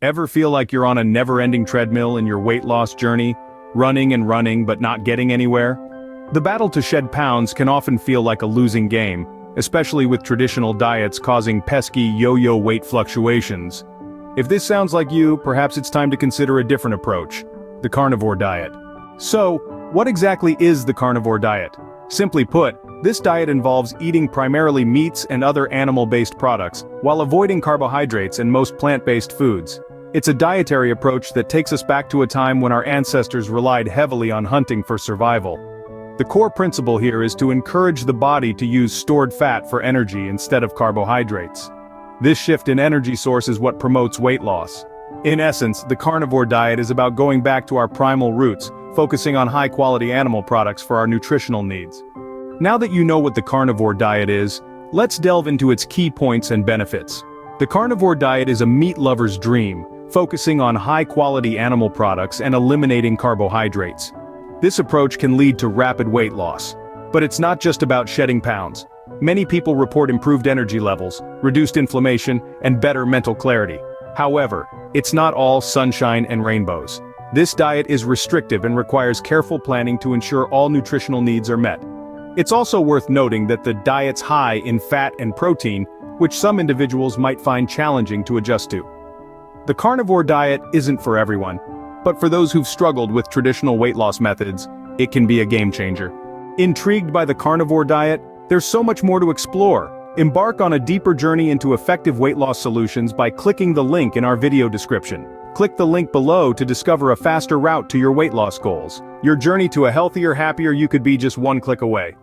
Ever feel like you're on a never-ending treadmill in your weight loss journey, running and running but not getting anywhere? The battle to shed pounds can often feel like a losing game, especially with traditional diets causing pesky yo-yo weight fluctuations. If this sounds like you, perhaps it's time to consider a different approach: the carnivore diet. So, what exactly is the carnivore diet? Simply put, this diet involves eating primarily meats and other animal-based products, while avoiding carbohydrates and most plant-based foods. It's a dietary approach that takes us back to a time when our ancestors relied heavily on hunting for survival. The core principle here is to encourage the body to use stored fat for energy instead of carbohydrates. This shift in energy source is what promotes weight loss. In essence, the carnivore diet is about going back to our primal roots, focusing on high-quality animal products for our nutritional needs. Now that you know what the carnivore diet is, let's delve into its key points and benefits. The carnivore diet is a meat lover's dream, focusing on high-quality animal products and eliminating carbohydrates. This approach can lead to rapid weight loss. But it's not just about shedding pounds. Many people report improved energy levels, reduced inflammation, and better mental clarity. However, it's not all sunshine and rainbows. This diet is restrictive and requires careful planning to ensure all nutritional needs are met. It's also worth noting that the diet's high in fat and protein, which some individuals might find challenging to adjust to. The carnivore diet isn't for everyone, but for those who've struggled with traditional weight loss methods, it can be a game changer. Intrigued by the carnivore diet? There's so much more to explore. Embark on a deeper journey into effective weight loss solutions by clicking the link in our video description. Click the link below to discover a faster route to your weight loss goals. Your journey to a healthier, happier you could be just one click away.